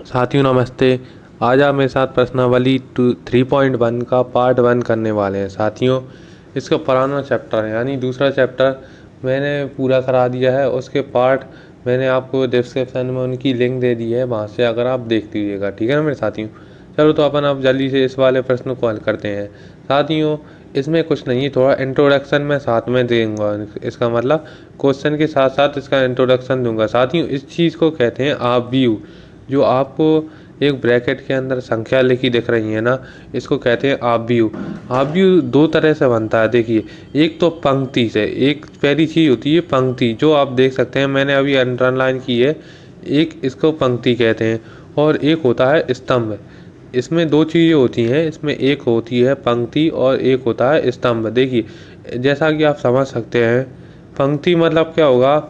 साथियों नमस्ते। आज आप मेरे साथ प्रश्नावली 3.1 का पार्ट 1 करने वाले हैं। साथियों इसका पुराना चैप्टर है यानी दूसरा चैप्टर मैंने पूरा करा दिया है। उसके पार्ट मैंने आपको डिस्क्रिप्शन में उनकी लिंक दे दी है, वहाँ से अगर आप देख लीजिएगा। ठीक है ना मेरे साथियों। चलो तो अपन अब जल्दी से इस वाले प्रश्न को हल करते हैं। साथियों इसमें कुछ नहीं, थोड़ा इंट्रोडक्शन मैं साथ में दूंगा। इसका मतलब क्वेश्चन के साथ साथ इसका इंट्रोडक्शन दूंगा। साथियों इस चीज़ को कहते हैं आप व्यू। जो आपको एक ब्रैकेट के अंदर संख्या लिखी दिख रही है ना, इसको कहते हैं आप व्यू। आप व्यू दो तरह से बनता है। देखिए, एक तो पंक्ति से, एक पहली चीज़ होती है पंक्ति, जो आप देख सकते हैं मैंने अभी अंडरलाइन की है। एक इसको पंक्ति कहते हैं और एक होता है स्तंभ। इसमें दो चीज़ें होती हैं, इसमें एक होती है पंक्ति और एक होता है स्तंभ। देखिए जैसा कि आप समझ सकते हैं, पंक्ति मतलब क्या होगा,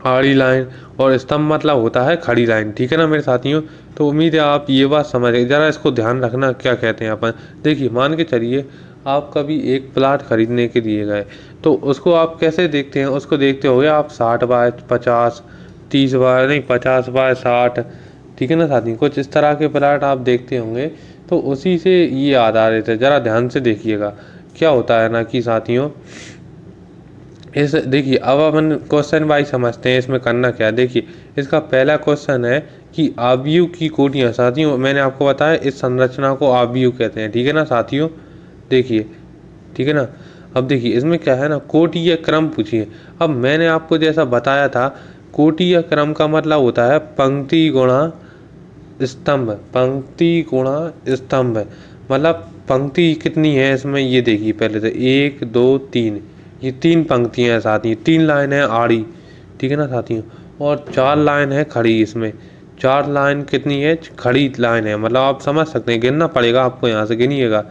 आड़ी लाइन, और स्तंभ मतलब होता है खड़ी लाइन। ठीक है ना मेरे साथियों। तो उम्मीद है आप ये बात समझ गए। ज़रा इसको ध्यान रखना क्या कहते हैं अपन। देखिए मान के चलिए आप कभी एक प्लाट खरीदने के लिए गए, तो उसको आप कैसे देखते हैं, उसको देखते होगे आप 60 बाय 50, 30 बाय नहीं 50 बाय 60। ठीक है ना साथियों, कुछ इस तरह के प्लाट आप देखते होंगे। तो उसी से ये आधारित है। ज़रा ध्यान से देखिएगा क्या होता है ना कि साथियों, इस देखिए अब अपन क्वेश्चन वाइज समझते हैं इसमें करना क्या है। देखिए इसका पहला क्वेश्चन है कि आव्यूह की कोटियाँ। साथियों मैंने आपको बताया इस संरचना को आव्यूह कहते हैं। ठीक है ना साथियों। देखिए ठीक है ना। अब देखिए इसमें क्या है ना, कोटि या क्रम पूछिए। अब मैंने आपको जैसा बताया था, कोटि या क्रम का मतलब होता है पंक्ति गुणा स्तंभ। पंक्ति गुणा स्तंभ मतलब पंक्ति कितनी है इसमें, ये देखिए पहले से 1 2 3, ये 3 पंक्तियां हैं साथियों, 3 लाइन है आड़ी। ठीक है ना साथियों, और 4 लाइन है खड़ी। इसमें 4 लाइन कितनी है, खड़ी लाइन है। मतलब आप समझ सकते हैं, गिनना पड़ेगा आपको, यहाँ से गिनिएगा।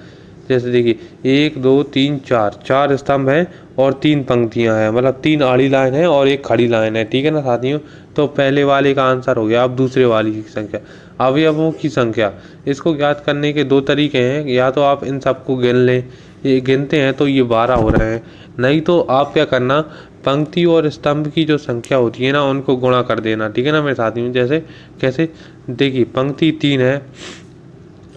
जैसे देखिए 1 2 3 4, 4 स्तंभ हैं और 3 पंक्तियां हैं, मतलब 3 आड़ी लाइन है और एक खड़ी लाइन है। ठीक है ना साथियों। तो पहले वाले का आंसर हो गया। अब दूसरे वाली की संख्या, अवयवों की संख्या। इसको ज्ञात करने के दो तरीके हैं, या तो आप इन सबको गिन लें, ये गिनते हैं तो ये 12 हो रहे हैं। नहीं तो आप क्या करना, पंक्ति और स्तंभ की जो संख्या होती है ना, उनको गुणा कर देना। ठीक है ना मेरे साथियों। जैसे कैसे, देखिए पंक्ति 3 है,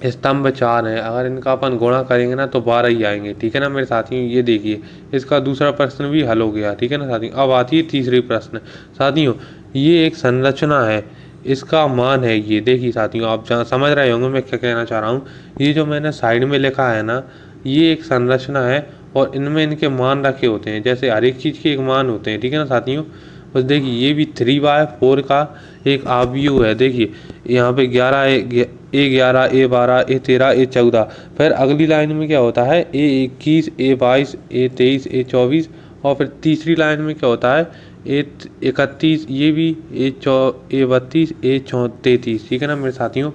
स्तंभ 4 है, अगर इनका अपन गुणा करेंगे ना तो 12 ही आएंगे। ठीक है ना मेरे साथियों। ये देखिए इसका दूसरा प्रश्न भी हल हो गया। ठीक है ना साथियों। अब आती है तीसरी प्रश्न। साथियों ये एक संरचना है, इसका मान है ये। देखिए साथियों आप समझ रहे होंगे मैं क्या कहना चाह रहा हूँ। ये जो मैंने साइड में लिखा है ना, ये एक संरचना है और इनमें इनके मान रखे होते हैं। जैसे हर एक चीज़ के एक मान होते हैं। ठीक है ना साथियों। बस देखिए ये भी 3/4 का एक आव्यूह है। देखिए यहाँ पे 11 A11 A12 A13 A14। फिर अगली लाइन में क्या होता है, A21 A22 A23 A24। और फिर तीसरी लाइन में क्या होता है, A31, ये भी A32 A33। ठीक है ना मेरे साथियों।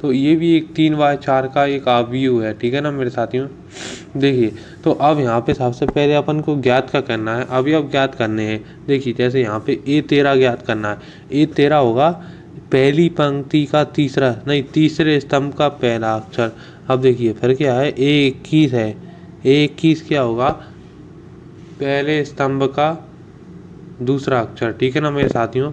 तो ये भी एक 3/4 का एक आव्यूह है। ठीक है ना मेरे साथियों। देखिए तो अब यहाँ पे सबसे पहले अपन को ज्ञात क्या करना है, अवयव ज्ञात करने हैं। देखिए जैसे यहाँ पे A13 ज्ञात करना है। A13 होगा पहली पंक्ति का तीसरा, नहीं तीसरे स्तंभ का पहला अक्षर। अब देखिए फिर क्या है, A21 है। A21 क्या होगा, पहले स्तंभ का दूसरा अक्षर। ठीक है ना मेरे साथियों।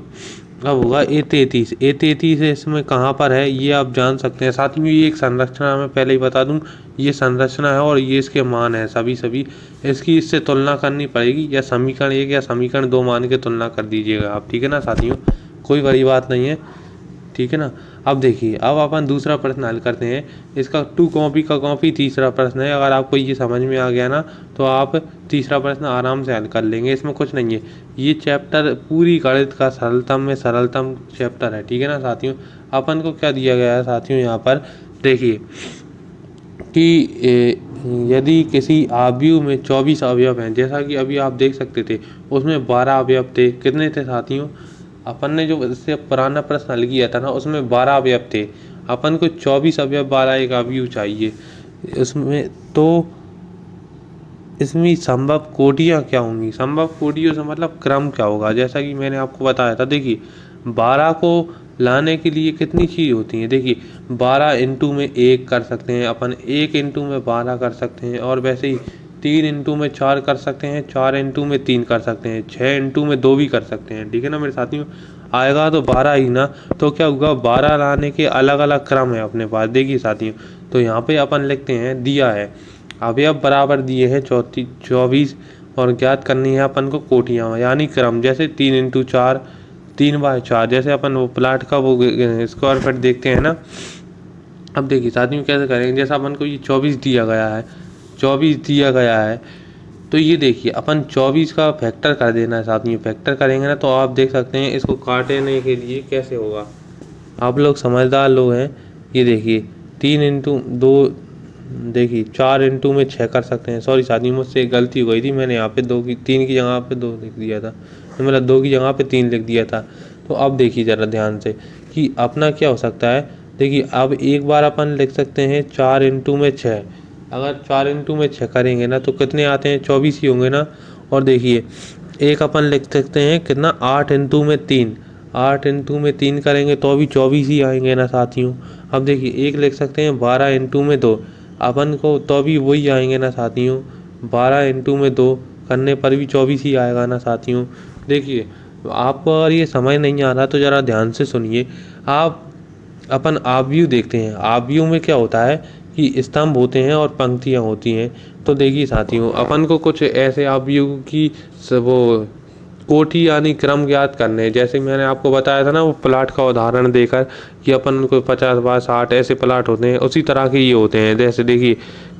अब होगा A33। A33 इसमें कहाँ पर है ये आप जान सकते हैं साथियों। ये एक संरचना, मैं पहले ही बता दूं, ये संरचना है और ये इसके मान है सभी। इसकी इससे तुलना करनी पड़ेगी, या समीकरण 1 या समीकरण 2 मान के तुलना कर दीजिएगा आप। ठीक है ना साथियों, कोई बड़ी बात नहीं है। ठीक है ना। अब देखिए अब अपन दूसरा प्रश्न हल करते हैं। इसका 2 कॉपी का कॉपी तीसरा प्रश्न है। अगर आपको ये समझ में आ गया ना, तो आप तीसरा प्रश्न आराम से हल कर लेंगे। इसमें कुछ नहीं है, ये चैप्टर पूरी गणित का सरलतम में सरलतम चैप्टर है। ठीक है ना साथियों। अपन को क्या दिया गया है साथियों, यहाँ पर देखिए कि यदि किसी आव्यूह में 24 अवयव हैं, जैसा कि अभी आप देख सकते थे, उसमें 12 अवयव थे। कितने थे साथियों, अपन ने जो इससे पुराना प्रश्न हल किया था ना, उसमें 12 अवयव थे। अपन को 24 अवयव वाला एक अवयव चाहिए इसमें। तो इसमें संभव कोटियाँ क्या होंगी, संभव कोटियों से मतलब क्रम क्या होगा, जैसा कि मैंने आपको बताया था। देखिए 12 को लाने के लिए कितनी चीज़ होती हैं। देखिए 12 इंटू में 1 कर सकते हैं अपन, 1 इंटू में 12 कर सकते हैं, और वैसे ही 3 इंटू में 4 कर सकते हैं, 4 इंटू में 3 कर सकते हैं, 6 इंटू में 2 भी कर सकते हैं। ठीक है ना मेरे साथियों। आएगा तो 12 ही ना, तो क्या होगा 12 लाने के अलग अलग क्रम है अपने पास। देखिए साथियों, तो यहाँ पे अपन लिखते हैं दिया है अवयव बराबर दिए हैं 24 और ज्ञात करनी है अपन को कोटियाँ यानी क्रम। जैसे 3 × 4 3/4, जैसे अपन वो प्लाट का वो स्क्वायर फीट देखते हैं ना। अब देखिए साथियों कैसे करेंगे, जैसा अपन को ये 24 दिया गया है, 24 दिया गया है, तो ये देखिए अपन 24 का फैक्टर कर देना है साथियों। फैक्टर करेंगे ना तो आप देख सकते हैं इसको काटने के लिए कैसे होगा। आप लोग समझदार लोग हैं, ये देखिए 3 × 2, देखिए 4 × में 6 कर सकते हैं। सॉरी साथियों, मुझसे एक गलती हो गई थी, मैंने यहाँ पे 3 की जगह पे 2 लिख दिया था, मतलब 2 की जगह पे 3 लिख दिया था। तो अब देखिए ज़रा ध्यान से कि अपना क्या हो सकता है। देखिए अब एक बार अपन लिख सकते हैं 4 × में 6। अगर 4 × में 6 करेंगे ना तो कितने आते हैं, 24 ही होंगे ना। और देखिए एक अपन लिख सकते हैं कितना, 8 × में 3, 8 × में 3 करेंगे तो भी 24 ही आएंगे ना साथियों। अब देखिए एक लिख सकते हैं 12 × में 2, अपन को तो भी वही आएंगे ना साथियों। 12 × में 2 करने पर भी 24 ही आएगा ना साथियों। देखिए आपको अगर ये समझ नहीं आ रहा तो ज़रा ध्यान से सुनिए। आप अपन आव्यूह देखते हैं, आव्यूह में क्या होता है कि स्तंभ होते हैं और पंक्तियाँ होती हैं। तो देखिए साथियों अपन को कुछ ऐसे आव्यूह की वो कोटि यानी क्रम ज्ञात करने हैं। जैसे मैंने आपको बताया था ना वो प्लाट का उदाहरण देकर कि अपन को 50/60 ऐसे प्लाट होते हैं, उसी तरह के ये होते हैं। जैसे देखिए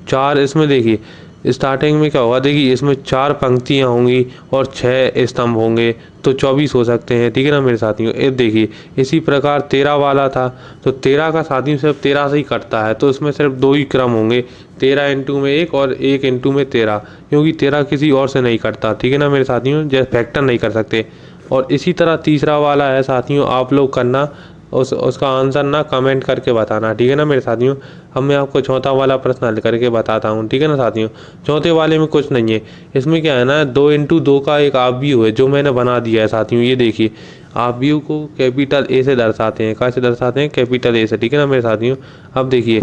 4, इसमें देखिए स्टार्टिंग में क्या होगा, देखिए इसमें 4 पंक्तियाँ होंगी और 6 स्तंभ होंगे, तो 24 हो सकते हैं, ठीक है ना मेरे साथियों। ये देखिए इसी प्रकार 13 वाला था, तो 13 का साथियों सिर्फ 13 से ही कटता है, तो इसमें सिर्फ 2 ही क्रम होंगे, 13 × में 1 और 1 × में 13, क्योंकि 13 किसी और से नहीं कटता, ठीक है ना मेरे साथियों, जैसे फैक्टर नहीं कर सकते। और इसी तरह तीसरा वाला है साथियों, आप लोग करना उसका आंसर ना कमेंट करके बताना, ठीक है ना मेरे साथियों। अब मैं आपको चौथा वाला प्रश्न हल करके बताता हूँ, ठीक है ना साथियों। चौथे वाले में कुछ नहीं है, इसमें क्या है ना 2 × 2 का एक आव्यूह है जो मैंने बना दिया है साथियों। ये देखिए आव्यूह को कैपिटल ए से दर्शाते हैं, कैसे दर्शाते हैं, कैपिटल ए से, ठीक है ना मेरे साथियों। अब देखिए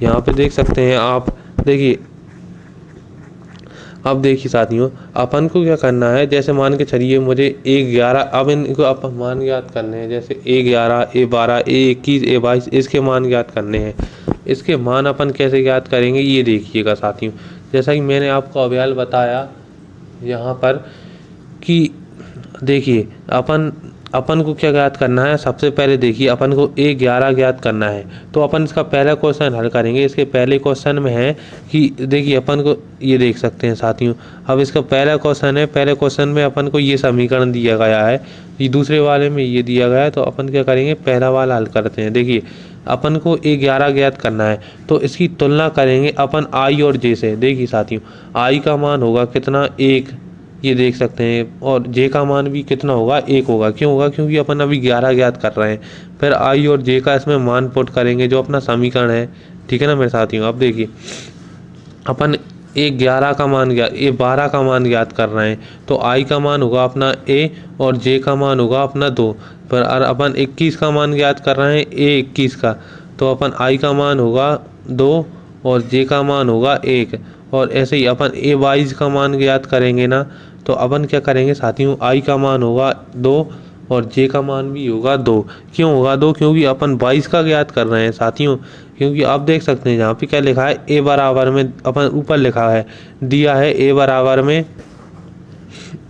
यहाँ पे देख सकते हैं आप, देखिए अब देखिए साथियों अपन को क्या करना है, जैसे मान के चलिए मुझे A11, अब इनको आप मान ज्ञात करने हैं। जैसे A11, A12, A21, A22 इसके मान ज्ञात करने हैं। इसके मान अपन कैसे ज्ञात करेंगे ये देखिएगा साथियों। जैसा कि मैंने आपको अभ्याल बताया यहाँ पर कि देखिए अपन को क्या ज्ञात करना है। सबसे पहले देखिए अपन को A11 ज्ञात करना है, तो अपन इसका पहला क्वेश्चन हल करेंगे। इसके पहले क्वेश्चन में है कि देखिए अपन को ये देख सकते हैं साथियों। अब इसका पहला क्वेश्चन है, पहले क्वेश्चन में अपन को ये समीकरण दिया गया है, ये दूसरे वाले में ये दिया गया है, तो अपन क्या करेंगे पहला वाला हल करते हैं। देखिए अपन को A11 ज्ञात करना है, तो इसकी तुलना करेंगे अपन I और J से। देखिए साथियों I का मान होगा कितना, 1, ये देख सकते हैं, और J का मान भी कितना होगा, 1 होगा। क्यों होगा, क्योंकि अपन अभी 11 ज्ञात कर रहे हैं। फिर I और J का इसमें मान पुट करेंगे जो अपना समीकरण है, ठीक है ना मेरे साथियों। अब देखिए अपन A11 का मान A12 का मान ज्ञात कर रहे हैं, तो I का मान होगा अपना A और J का मान होगा अपना 2। पर अपन 21 का मान ज्ञात कर रहे हैं, A21 का, तो अपन I का मान होगा 2 और J का मान होगा 1। और ऐसे ही अपन A22 का मान ज्ञात करेंगे ना, तो अपन क्या करेंगे साथियों, I का मान होगा 2 और J का मान भी होगा 2। क्यों होगा 2, क्योंकि अपन 22 का ज्ञात कर रहे हैं साथियों। क्योंकि आप देख सकते हैं यहाँ पे क्या लिखा है, A बराबर में अपन ऊपर लिखा है, दिया है A बराबर में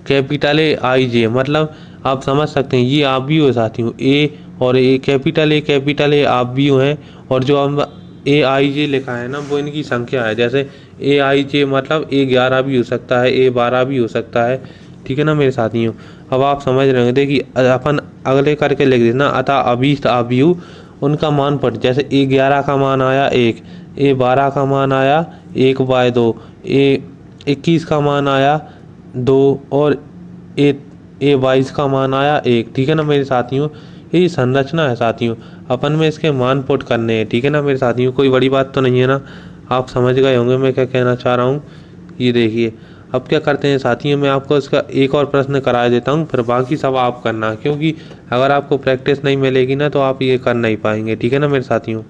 कैपिटल A मतलब आप समझ सकते हैं ये आव्यूह है साथियों। A और A कैपिटल A आव्यूह है, और जो हम AIJ लिखा है ना वो इनकी संख्या है। जैसे AIJ मतलब A11 भी हो सकता है, A12 भी हो सकता है, ठीक है ना मेरे साथियों। अब आप समझ रहे होंगे। देखिए अपन अगले करके लिख देना, अतः अभीष्ट आव्यूह उनका मान पट, जैसे A11 का मान आया 1, A12 का मान आया 1/2, A21 का मान आया 2 और A22 का मान आया 1, ठीक है ना मेरे साथियों। यही संरचना है साथियों, अपन में इसके मान पुट करने हैं, ठीक है ना मेरे साथियों। कोई बड़ी बात तो नहीं है ना, आप समझ गए होंगे मैं क्या कहना चाह रहा हूँ। ये देखिए अब क्या करते हैं साथियों, मैं आपको इसका एक और प्रश्न करा देता हूँ, फिर बाकी सब आप करना, क्योंकि अगर आपको प्रैक्टिस नहीं मिलेगी ना तो आप ये कर नहीं पाएंगे, ठीक है ना मेरे साथियों।